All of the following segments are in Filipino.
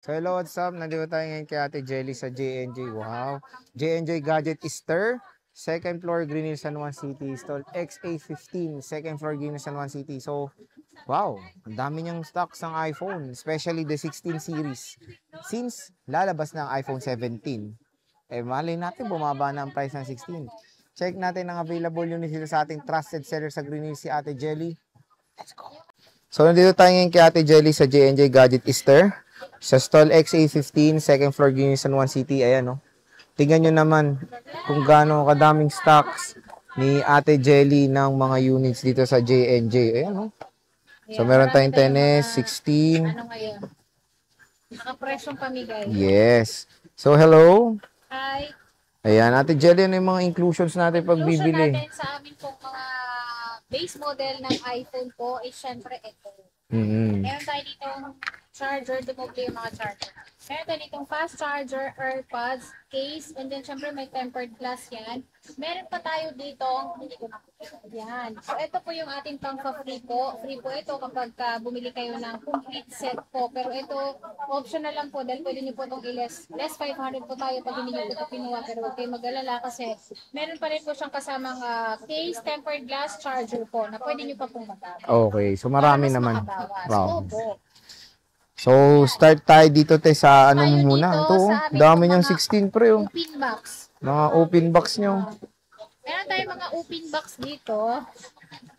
So hello, what's up? Nandito tayo ngayon kay Ate Jelly sa JNJ. Wow! JNJ Gadget Easter, second floor, Green Hills, San Juan City. Stall XA15, second floor, Green Hills, San Juan City. So, wow! Ang dami niyang stocks ng iPhone, especially the 16 series. Since lalabas na ang iPhone 17, malay natin bumaba na ang price ng 16. Check natin ang available unit dito sa ating trusted seller sa Green Hills, si Ate Jelly. Let's go! So, nandito tayo ngayon kay Ate Jelly sa JNJ Gadget Easter. Sa stall XA15, second floor, Green San Juan City. Ayan, no. Tingnan nyo naman kung gaano kadaming stocks ni Ate Jelly ng mga units dito sa JNJ. Ayan, no. So, meron tayong 10S, 16. Ano ngayon? Nakapresyong pamigay. Yes. So, hello. Hi. Ayan, Ate Jelly, ano yung mga inclusions natin pag Inclusion bibili? natin sa amin pong mga base model ng iPhone po is syempre ito. Meron tayo dito charger, dumobli yung mga charger. Meron tayo ditong fast charger, AirPods, case, and then syempre may tempered glass yan. Meron pa tayo dito, hindi ko na yan. So ito po yung ating pang free po. Free po ito kapag bumili kayo ng complete set po. Pero ito, optional lang po dahil pwede nyo po itong less 500 po tayo pag hindi nyo po ito kinuha. Pero huwag kayong mag-alala kasi meron pa rin po siyang kasamang case, tempered glass, charger po na pwede nyo pa pong magamit. Okay, so marami Para mas naman. makabawas. Wow. Opo. So, start tayo dito sa ano Tayo muna. dito Ito, sa aming dami mga niyang 16 pre. Oh. Open box. Mga open box nyo. Meron tayong mga open box dito.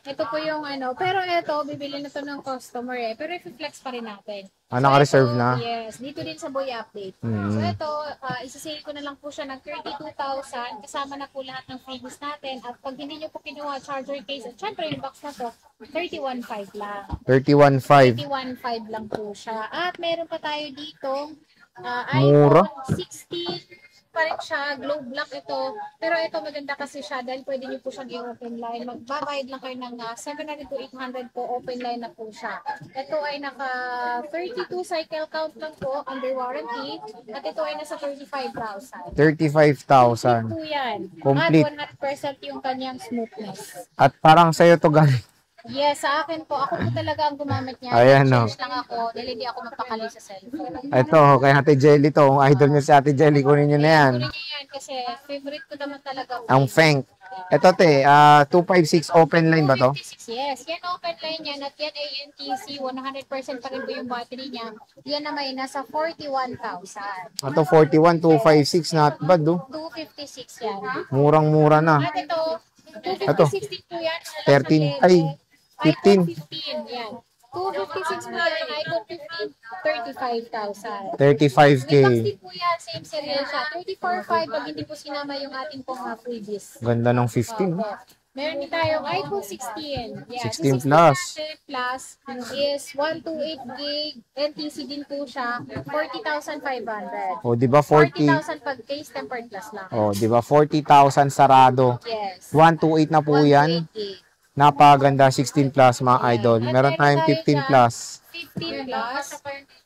Ito po yung ano. Pero ito, bibili na to ng customer eh. Pero i-flex pa rin natin. Naka-reserve ito, na? Yes. Dito din sa Boy Update. So ito, isa-sale ko na lang po siya ng 32,000. Kasama na po lahat ng freebies natin. At pag hindi nyo po kinuha charger case, at syempre yung box na to, 31,500 lang. 31.5. 31,500 lang po siya. At meron pa tayo dito, Mura. iPhone 16 pa rin siya, glow black ito. Pero ito maganda kasi siya dahil pwede niyo po siyang i-open line. Magbabayad lang kayo ng 700 to 800 po, open line na po siya. Ito ay naka 32 cycle count lang po, under warranty. At ito ay nasa 35,000. 35,000. Po yan. Complete. At 100% yung kanyang smoothness. At parang sa'yo to galing. Yes, sa akin po. Ako po talaga ang gumamit niya. Ayan, no. Change lang ako dahil hindi ako mapakali sa cellphone. Ito, kay Ate Jelly to. Kung idol nyo si Ate Jelly, kunin nyo na yan. Kunin niyo yan kasi favorite ko naman talaga. Ang Feng. Ito te, 256 open line ba to? 256, yes. Yan open line yan at yan ay NTC. 100% pa rin po yung battery niya. Yan na may nasa 41,000. Ito 41, 256, not bad do. 256 yan. Murang-mura na. At ito, Ito, 256 din po yan. 13, ay, 15. 15, yan. 256 po yan. iPhone 15, 35,000. 35K. May box din po yan. Same serial siya. 34,500 pag hindi po sinama yung ating pong freebies. Ganda ng 15. Opo. Meron din tayong iPhone 16. Yeah, 16 plus. Plus is 128 gig. NTC din po siya. 40,500. O, di ba 40? 40,000 pag case tempered plus lang. O, di ba 40,000 sarado. Yes. 128 na po yan. 128 gig. Napaganda 16 plus mga idol. At Meron tayong tayo 15 dyan, plus. 15 plus.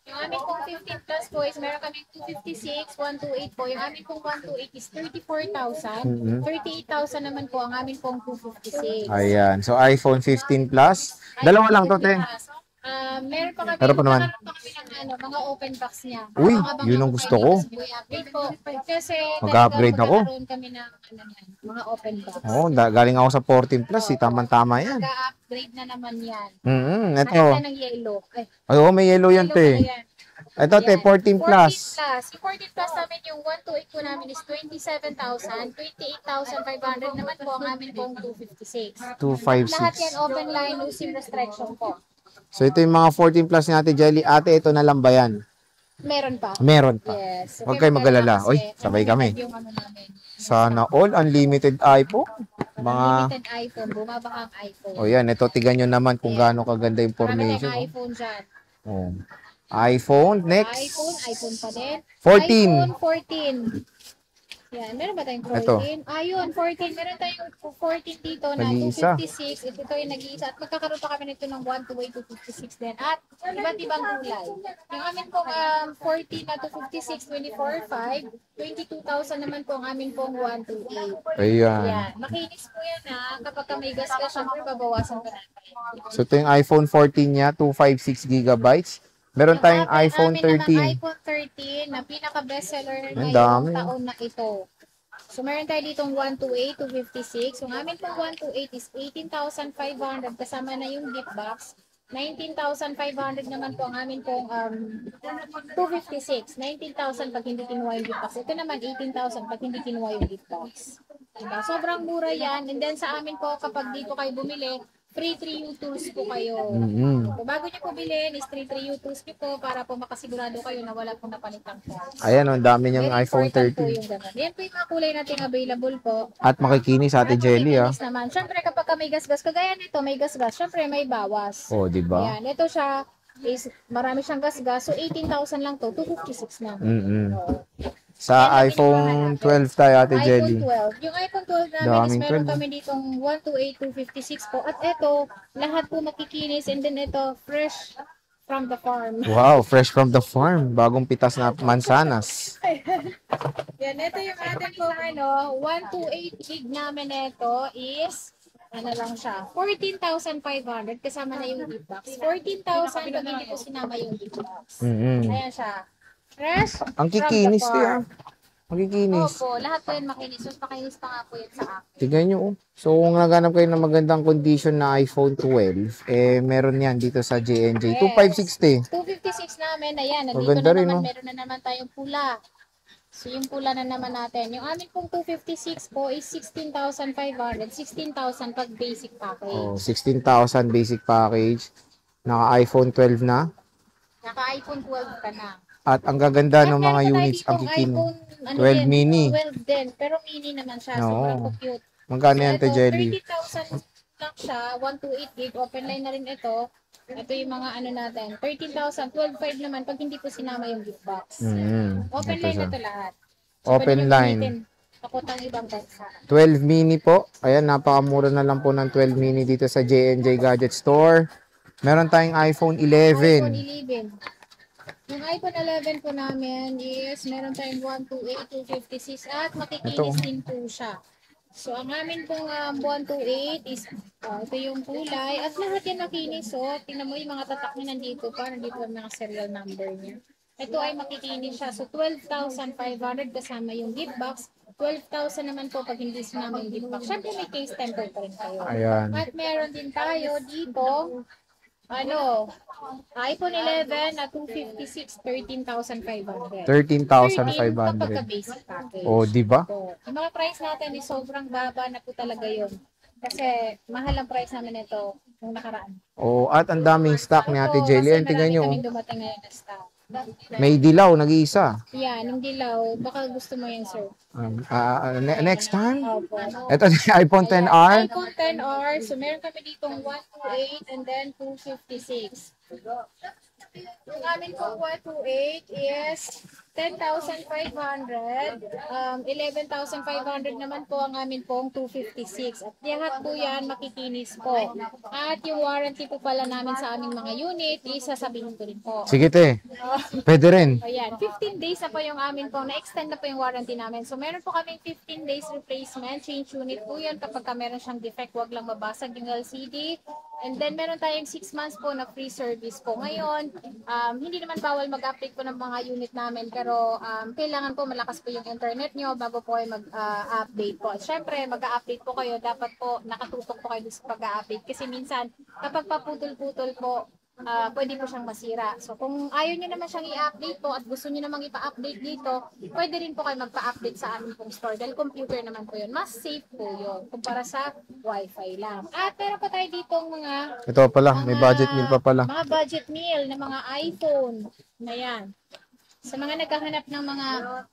Yung aming pong 15 plus po is meron kami 256, 128 po. Yung aming pong 128 is 34,000. 38,000 naman po ang aming pong 256. Ayan. So, iPhone 15 plus. Dalawa lang to, te. Meron pa kami, Meron pa naman. magkakaroon pa kami ng mga open box niya. Uy, Abang-abang yun ang ako gusto kayo ko. sa Boy Update po. Kasi Mag-upgrade ako. magkakaroon kami ng mga open box. Oo, galing ako sa 14 plus. Tama-tama yan. Mag-upgrade na naman yan. Ito. Ano ng yellow? Ay, oo, may yellow yan, te. Yellow yan. Ito, te, 14 plus. 14 plus. Yung 14 plus namin, yung 128 po namin is 27,000. 28,500 naman po ang amin pong 256. Lahat yan 256. open line, no SIM restriction po. So, ito yung mga 14 plus ni Ate Jelly. Ate, ito na lang ba yan? Meron pa. Meron pa. Yes. Huwag kayo mag-alala. Uy, sabay kami. Yung ano namin. Sana all unlimited iPhone. Mga... Limited iPhone. Bumaba ang iPhone. O yan, ito, tigan nyo naman kung gaano kaganda Marami information. tayong iPhone dyan. Oh. iPhone, next. iPhone pa din. 14. iPhone 14. Yan, meron ba tayong 14? Ito. Ayun, 14. Meron tayong 14 dito na Nag-iisa. 256. Ito yung nag-iisa. At magkakaroon pa kami nito ng 128 256 din. At iba't ibang kulay. Yung amin pong 14 na 256, 24,500. 22,000 naman po ang amin pong 128. Ayan. Yan. Makinis po yan ha. Kapag ka may gas ka, syempre babawasan ka natin. So, ito yung iPhone 14 niya, 256 gigabytes. Meron Yung tayong iPhone amin naman 13. iPhone 13 na pinaka-bestseller Ang ngayong dami. taon na ito. So, meron tayo ditong 128, 256. Yung amin pong 128 is 18,500 kasama na yung gift box. 19,500 naman po ang amin pong 256. 19,000 pag hindi kinuha yung gift box. Ito naman 18,000 pag hindi kinuha yung gift box. Diba? Sobrang mura yan. And then sa amin po, kapag dito kayo bumili, free 3U tools po kayo. Mm-hmm. So, bago nyo po bilhin, is 3U tools nyo po para po makasigurado kayo na wala pong napalitang parts. Ayan, ang dami niyang Very iPhone important po 13. yung ganun. Yan po yung mga kulay natin available po. At makikinis Ate At Jelly, makikinis naman. Siyempre, kapag may gasgas, kagaya nito, may gasgas, siyempre may bawas. Oh, di ba? Ayan, ito siya, is marami siyang gasgas. So, 18,000 lang to, 256 na. Mm-hmm. Sa iPhone 12 tayo, Ate Jelly. iPhone 12. Yung iPhone 12 namin Daming is meron 12. kami ditong 128, 256 po. At ito, lahat po makikinis. And then ito, fresh from the farm. Wow, fresh from the farm. Bagong pitas na mansanas. Yan, ito yung atin pong 128 gig namin ito is lang siya, 14,500 kasama na yung gift box. 14,000 pag hindi po sinama yung gift box. Mm-hmm. Ayan siya. Fresh Ang kikinis to yan. Ang kikinis. Opo, lahat po yun makinis. Mas makinis pa nga po yun sa akin. Tignan nyo. So, kung naghanap kayo ng magandang condition na iPhone 12, meron yan dito sa JNJ. Yes. 2560. 256 namin, ayan. Nandito Maganda na rin, naman, no? meron na naman tayong pula. So, yung pula na naman natin. Yung amin pong 256 po is 16,500. 16,000 pag basic package. Oh, 16,000 basic package. Naka iPhone 12 na. Naka iPhone 12 ka na. At ang gaganda At ng mga meron pa tayo units, ang ditong kikin. iPhone, 12 mini. 12 din. Pero mini naman siya. Oo. Sobrang cute. Magkano yan, Te Jelly? 30,000 lang siya. 128 gig. Open line na rin ito. Ito yung mga natin. 13,000. 12,500 naman pag hindi po sinama yung gift box. Open line na ito lahat. So, Open pwede nyo line. gamitin Takot ang ibang bansa. 12 mini po. Ayan, napakamura na lang po ng 12 mini dito sa JNJ Gadget Store. Meron tayong iPhone 11. iPhone 11. Yung iPhone 11 po namin is meron tayong 128, 256 at makikinis din po siya. So, ang amin pong 128 is ito yung kulay at lahat yan makinis. So, tingnan mo yung mga tatak niya nandito pa. Nandito ang mga serial number niya. Ito ay makikinis siya. So, 12,500 kasama yung gift box. 12,000 naman po pag hindi sinama yung gift box. Siyempre may case temper pa rin kayo. Ayan. At meron din tayo dito iPhone 11 na 256, 13,500. 13,500. kapag basic package. Oh, di ba? So, yung mga price natin is sobrang baba na po talaga yun. Kasi mahal ang price namin ito nung nakaraan. Oh, at ang daming stock ni Ate Jelly. Ayan, tingnan nyo. Kasi dumating ngayon na stock. May dilaw, nag-iisa. Yan, yung dilaw. Baka gusto mo yan, sir. Next time. Opo. Ito si iPhone 10R. iPhone 10R. So, meron kami ditong 128 and then 256. Yung amin pong 128 is 10,500. 11,500 naman po ang amin pong 256. At lahat po yan makikinis po. At yung warranty po pala namin sa aming mga unit, isasabihin ko rin po. Sige, te. Pwede rin. Ayan, 15 days na po yung amin po, na-extend na po yung warranty namin. So, meron po kaming 15 days replacement, change unit po yun. Kapag meron siyang defect, wag lang mabasag yung LCD. And then, meron tayong 6 months po na free service po. Ngayon, hindi naman bawal mag-update po ng mga unit namin, pero kailangan po malakas po yung internet nyo bago po kayo mag-update po. At syempre, mag-update po kayo, dapat po nakatutok po kayo sa pag-update. Kasi minsan, kapag paputol-putol po, pwede po siyang masira. So, kung ayaw nyo naman siyang i-update po at gusto nyo namang ipa-update dito, pwede rin po kayo magpa-update sa aming pong store. Dahil computer naman po yun. Mas safe po yun kumpara sa Wi-Fi lang. At meron pa tayo dito Ito pala, may budget meal pa pala. mga budget meal na mga iPhone na yan. Sa mga naghahanap ng mga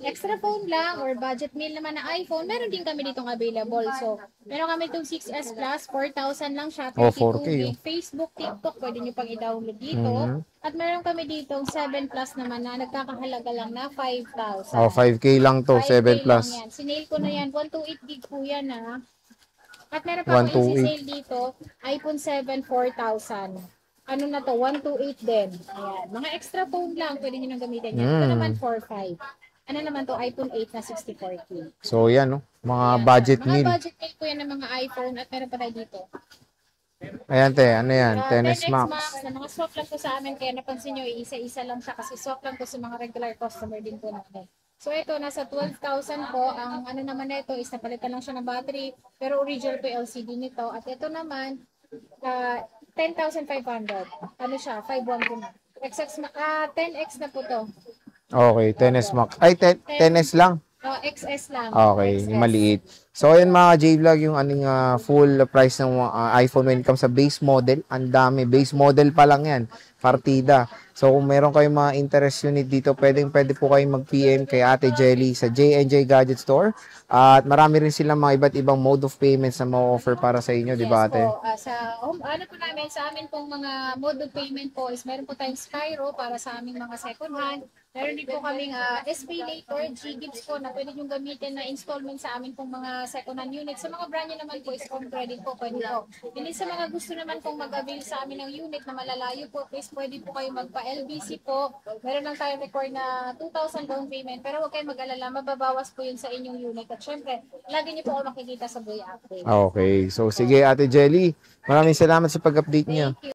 extra phone lang or budget meal naman na iPhone, meron din kami ditong available. So, meron kami itong 6S Plus, 4,000 lang siya, 32 4K, gig. Facebook, TikTok, pwede nyo pang i-download dito. At meron kami ditong 7 Plus naman na nagkakahalaga lang na 5,000. 5K lang to, 7 plus. Lang yan. Sinail ko na yan, 128 gig po yan ha. At meron pa akong isi-sale dito, iPhone 7, 4,000. Ano na to, 128 din. Ayan. Mga extra phone lang, pwede nyo nang gamitin yan. Ito naman 4,500. Ano naman to, iPhone 8 na 64K. So, yan, no? Mga budget Mga meal. budget meal po yan ng mga iPhone at meron pa tayo dito. Ayan, te. Ano yan? 10S 10X Max. Max, na mga swap lang po sa amin, kaya napansin nyo, isa-isa lang siya kasi swap lang po sa mga regular customer din po namin. So ito, nasa 12,000 po. Ang ano naman nito is napalitan lang siya ng battery, pero original po yung LCD nito. At ito naman, 10,500. Ano siya? 512 na. XX, 10X na po to. Okay, 10S Opo. Max. Ay, 10S lang. XS lang. Okay, yung XS. maliit. So, ayan mga J-Vlog, yung aning full price ng iPhone when it comes sa base model. Ang dami. Base model pa lang yan. Partida. So, kung meron kayong mga interest unit dito, pwede po kayong mag-PM kay Ate Jelly sa J&J Gadget Store. At marami rin silang mga iba't ibang mode of payments na ma-offer para sa inyo, di ba Yes ate? po. Ano po namin, sa amin pong mga mode of payment po is meron po tayong Spyro para sa aming mga second hand. Meron din po kaming SB Later, G-Gigs po na pwede nyo gamitin na installment sa amin pong mga second hand unit. Sa mga brand nyo naman po is home credit po, pwede po. Hindi sa mga gusto naman pong mag-avail sa amin ng unit na malalayo po, please pwede po kayo magpa-LBC po. Meron lang tayong record na 2,000 down payment, pero huwag kayong mag-alala, mababawas po yun sa inyong unit. At syempre, lagi nyo po ako makikita sa Boy Update. Okay. So, sige Ate Jelly. Maraming salamat sa pag-update niyo. Thank you.